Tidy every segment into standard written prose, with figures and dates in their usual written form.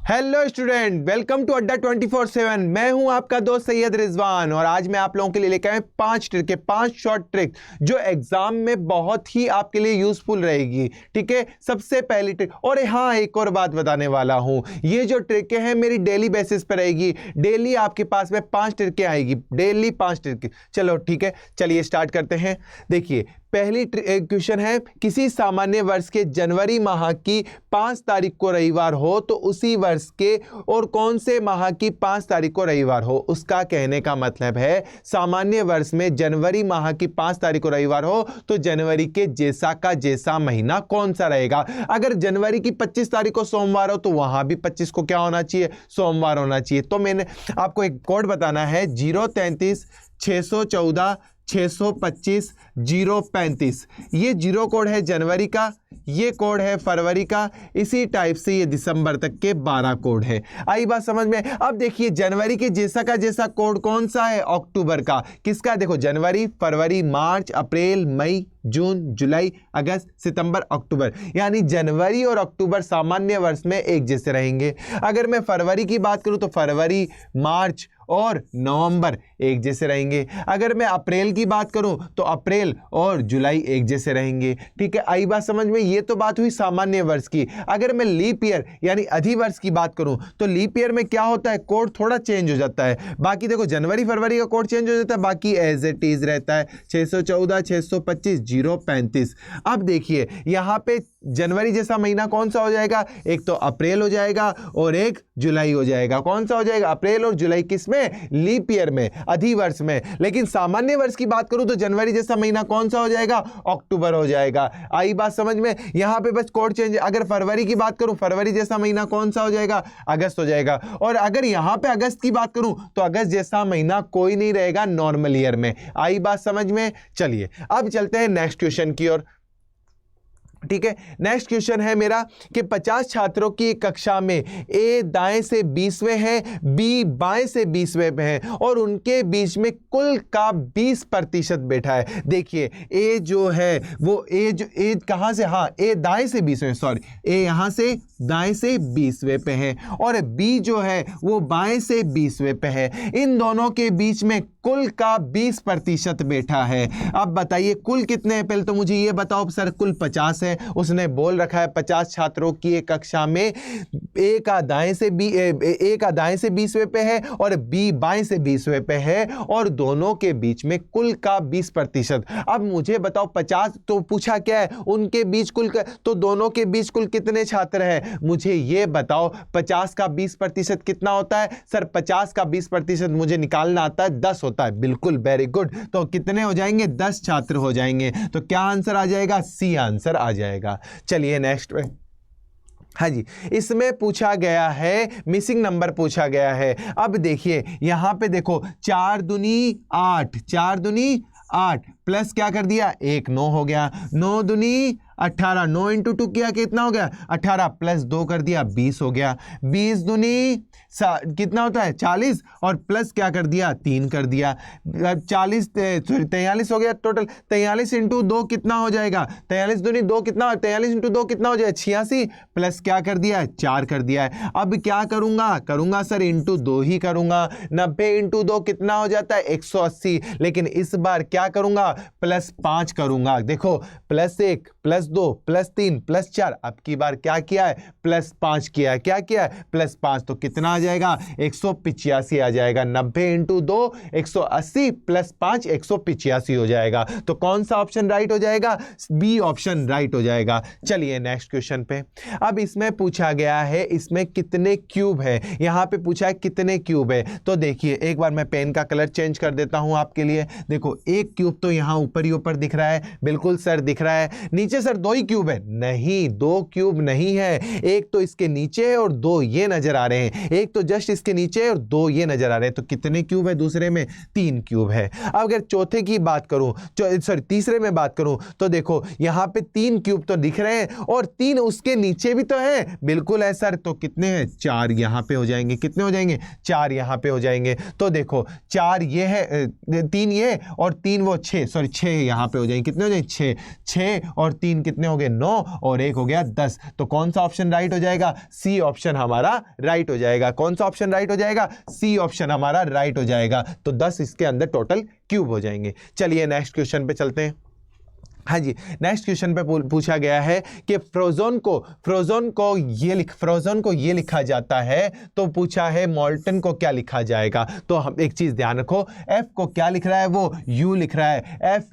Hello student, welcome to अड्डा 24/7। मैं हूं आपका दोस्त सैयद रिजवान और आज मैं आप लोगों के लिए लेकर आया 5 शॉर्ट ट्रिक जो एग्जाम में बहुत ही आपके लिए यूजफुल रहेगी। ठीक है, सबसे पहली ट्रिक, और हाँ एक और बात बताने वाला हूं, ये जो ट्रिकें हैं मेरी डेली बेसिस पर रहेगी। डेली आपके पास में 5 ट्रिकें आएगी, डेली 5 ट्रिकें। चलो ठीक है, चलिए स्टार्ट करते हैं। देखिए पहली क्वेश्चन है, किसी सामान्य वर्ष के जनवरी माह की 5 तारीख को रविवार हो तो उसी वर्ष के और कौन से माह की 5 तारीख को रविवार हो। उसका कहने का मतलब है सामान्य वर्ष में जनवरी माह की 5 तारीख को रविवार हो तो जनवरी के जैसा का जैसा महीना कौन सा रहेगा। अगर जनवरी की 25 तारीख को सोमवार हो तो वहां भी 25 को क्या होना चाहिए, सोमवार होना चाहिए। तो मैंने आपको एक कोड बताना है, 033 614 625 035। ये 0 कोड है जनवरी का, ये कोड है फरवरी का, इसी टाइप से ये दिसंबर तक के 12 कोड है। आई बात समझ में। अब देखिए जनवरी के जैसा का जैसा कोड कौन सा है, अक्टूबर का। किसका, देखो जनवरी, फरवरी, मार्च, अप्रैल, मई, जून, जुलाई, अगस्त, सितंबर, अक्टूबर, यानी जनवरी और अक्टूबर सामान्य वर्ष में एक जैसे रहेंगे। अगर मैं फरवरी की बात करूं तो फरवरी, मार्च और नवंबर एक जैसे रहेंगे। अगर मैं अप्रैल की बात करूं तो अप्रैल और जुलाई एक जैसे रहेंगे। ठीक है, आई बात समझ में। ये तो बात हुई सामान्य वर्ष की। अगर मैं लीप ईयर यानी अधिवर्ष की बात करूं तो लीप ईयर में क्या होता है, कोड थोड़ा चेंज हो जाता है। बाकी देखो जनवरी फरवरी का कोड चेंज हो जाता है, बाकी एज इट इज रहता है 614 625 035। अब देखिए यहां पे जनवरी जैसा महीना कौन सा हो जाएगा, एक तो अप्रैल हो जाएगा और एक जुलाई हो जाएगा। कौन सा हो जाएगा, अप्रैल और जुलाई। किसमें, लीप ईयर में, अधिवर्ष में। लेकिन सामान्य वर्ष की बात करूं तो जनवरी जैसा महीना कौन सा हो जाएगा, अक्टूबर हो जाएगा। आई बात समझ में। यहां पे बस कोड चेंज। अगर फरवरी की बात करूं, फरवरी जैसा महीना कौन सा हो जाएगा, अगस्त हो जाएगा। और अगर यहां पे अगस्त की बात करूं तो अगस्त जैसा महीना कोई नहीं रहेगा नॉर्मल ईयर में। आई बात समझ में। चलिए अब चलते हैं नेक्स्ट क्वेश्चन की ओर। ठीक है, नेक्स्ट क्वेश्चन है मेरा कि 50 छात्रों की कक्षा में ए दाएं से 20वें हैं, बी बाएं से 20वें पे हैं और उनके बीच में कुल का 20% बैठा है। देखिए ए जो है वो ए कहां से, हाँ ए दाएं से 20वें, सॉरी ए यहां से दाएं से 20वें पे है और बी जो है वो बाएं से 20वें पे है। इन दोनों के बीच में कुल का 20% बैठा है। अब बताइए कुल कितने हैं, पहले तो मुझे ये बताओ सर। कुल 50 है, उसने बोल रखा है 50 छात्रों की एक कक्षा में ए का दाएं से 20वें पे है और बी बाएं से 20वें पे है और दोनों के बीच में कुल का 20%। अब मुझे बताओ 50 तो पूछा क्या है, उनके बीच कुल तो दोनों के बीच कुल कितने छात्र हैं, मुझे ये बताओ। 50 का 20% कितना होता है सर, 50 का 20% मुझे निकालना आता है 10 होता है। बिल्कुल, वेरी गुड। तो कितने हो जाएंगे, 10 छात्र हो जाएंगे। तो क्या आंसर आ जाएगा, सी आंसर आ जाएगा। चलिए नेक्स्ट में, हाँ जी, इसमें पूछा गया है, मिसिंग नंबर पूछा गया है। अब देखिए यहां पे देखो 4 दूनी 8, 4 दूनी 8 प्लस क्या कर दिया 1, 9 हो गया। 9 दूनी 18, 9 इंटू 2 किया कितना हो गया 18 प्लस 2 कर दिया 20 हो गया। 20 दूनी कितना होता है 40 और प्लस क्या कर दिया 3 कर दिया। 43 हो गया टोटल। 43 इंटू 2 कितना हो जाएगा, 43 दूनी 2 कितना, 43 इंटू 2 कितना हो जाएगा 86 प्लस क्या कर दिया है 4 कर दिया है। अब क्या करूंगा सर इंटू 2 ही करूंगा। 90 इंटू 2 कितना हो जाता है 180, लेकिन इस बार क्या करूंगा प्लस 5 करूंगा। देखो प्लस 1 प्लस 2 प्लस 3 प्लस 4, अब की बार क्या किया है प्लस 5 किया है। क्या किया है प्लस 5, तो कितना आ जाएगा 185 आ जाएगा। 90 इंटू 2 180 प्लस 5 185 हो जाएगा। तो कौन सा ऑप्शन राइट हो जाएगा, बी ऑप्शन राइट हो जाएगा। चलिए नेक्स्ट क्वेश्चन पे। अब इसमें पूछा गया है इसमें कितने क्यूब है, यहां पे पूछा है कितने क्यूब है। तो देखिए एक बार मैं पेन का कलर चेंज कर देता हूं आपके लिए। देखो एक क्यूब तो यहां ऊपर ही ऊपर दिख रहा है, बिल्कुल सर दिख रहा है। नीचे सर 2 ही क्यूब है, नहीं 2 क्यूब नहीं है। एक तो इसके नीचे है और 2 ये नजर आ रहे हैं। एक तो जस्ट इसके नीचे है और 2 ये नजर आ रहे हैं। तो कितने क्यूब है दूसरे में, 3 क्यूब है। अब अगर चौथे की बात करूं, सॉरी तीसरे में बात करूं तो देखो यहां पे 3 क्यूब तो दिख रहे हैं और 3 उसके नीचे भी तो है, बिल्कुल है सर। तो कितने हैं 4 यहां पे हो जाएंगे। कितने हो जाएंगे 4 यहां पे हो जाएंगे। तो देखो 4 ये है, 3 ये और 3 वो 6, सॉरी 6 यहां पे हो जाएंगे। कितने हो जाएंगे 6 और 3 कितने हो गए 9 और 1 हो गया 10। तो कौन सा ऑप्शन राइट हो जाएगा? सी ऑप्शन हमारा राइट हो जाएगा। कौन सा ऑप्शन राइट हो जाएगा? सी ऑप्शन हमारा राइट हो जाएगा। तो 10 इसके अंदर टोटल क्यूब हो जाएंगे। चलिए नेक्स्ट क्वेश्चन पे चलते हैं। हाँ जी, नेक्स्ट क्वेश्चन पे पूछा गया है कि फ्रोजन को ये लिखा जाता है, तो पूछा है मोल्टन को क्या लिखा जाएगा। तो हम एक चीज ध्यान रखो, एफ को क्या लिख रहा है? वो यू लिख रहा है। एफ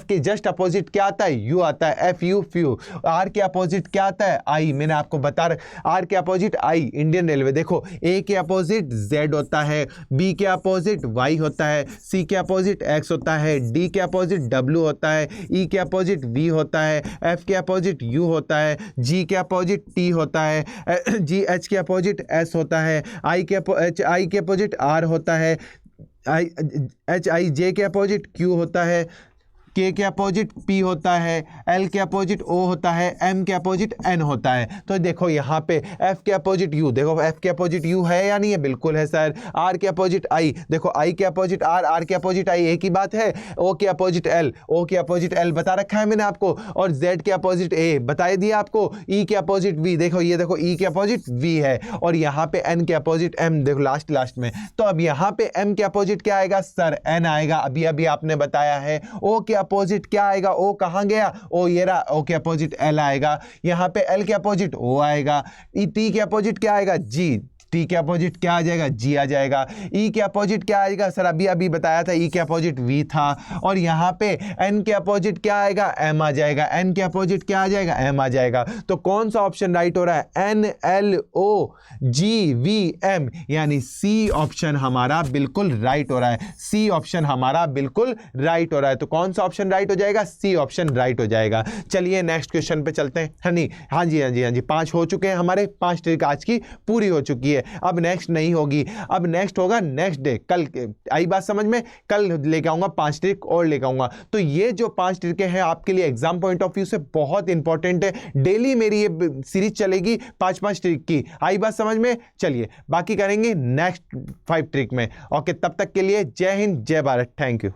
के जस्ट अपोजिट क्या आता है? यू आता है। F you few. आर के अपोजिट क्या आता है? आई। मैंने आपको बता रखा, आर के अपोजिट आई, इंडियन रेलवे। देखो, ए के अपोजिट जेड होता है, बी के अपोजिट वाई होता है, सी के अपोजिट एक्स होता है, डी के अपोजिट डब्ल्यू होता है, ई के अपोजिट वी होता है, एफ के अपोजिट यू होता है, जी के अपोजिट टी होता है, जी एच के अपोजिट एस होता है, आई के अपोजिट आर होता है, एच आई जे के अपोजिट क्यू होता है, के अपोजिट पी होता है, एल के अपोजिट ओ होता है, एम के अपोजिट एन होता है। तो देखो यहाँ पे एफ के अपोजिट यू, देखो एफ के अपोजिट यू है या नहीं है? बिल्कुल है सर। आर के अपोजिट आई, देखो आई के अपोजिट आर के अपोजिट आई, एक ही बात है। ओ के अपोजिट एल, ओ के अपोजिट एल बता रखा है मैंने आपको, और जेड के अपोजिट ए बता दिया आपको, ई के अपोजिट वी, देखो ये देखो ई के अपोजिट वी है, और यहाँ पे एन के अपोजिट एम, देखो लास्ट में। तो अब यहाँ पे एम के अपोजिट क्या आएगा सर? एन आएगा। अभी अभी आपने बताया है। ओ के अपोजिट क्या आएगा? ओ कहां गया? ओ ये रहा। ओ के अपोजिट एल आएगा। यहां पे एल के अपोजिट ओ आएगा। टी के अपोजिट क्या आएगा? जी। टी के अपोजिट क्या आ जाएगा? जी आ जाएगा। ई के अपोजिट क्या आएगा सर? अभी बताया था, ई के अपोजिट वी था। और यहाँ पे एन के अपोजिट क्या आएगा? एम आ जाएगा। एन के अपोजिट क्या आ जाएगा? एम आ जाएगा। तो कौन सा ऑप्शन राइट हो रहा है? एन एल ओ जी वी एम, यानी सी ऑप्शन हमारा बिल्कुल राइट हो रहा है। सी ऑप्शन हमारा बिल्कुल राइट हो रहा है। तो कौन सा ऑप्शन राइट हो जाएगा? सी ऑप्शन राइट हो जाएगा। चलिए नेक्स्ट क्वेश्चन पे चलते हैं। हाँ जी, 5 हो चुके हैं हमारे, 5 ट्रिक आज की पूरी हो चुकी है। अब नेक्स्ट नहीं होगी, अब नेक्स्ट होगा नेक्स्ट डे। कल आई बात समझ में? कल लेके आऊंगा 5 ट्रिक और लेके आऊंगा। तो ये जो 5 ट्रिकें हैं आपके लिए एग्जाम पॉइंट ऑफ व्यू से बहुत इंपॉर्टेंट है। डेली मेरी ये सीरीज चलेगी 5-5 ट्रिक की। आई बात समझ में? चलिए बाकी करेंगे नेक्स्ट 5 ट्रिक में। ओके, तब तक के लिए जय हिंद, जय भारत। Thank you.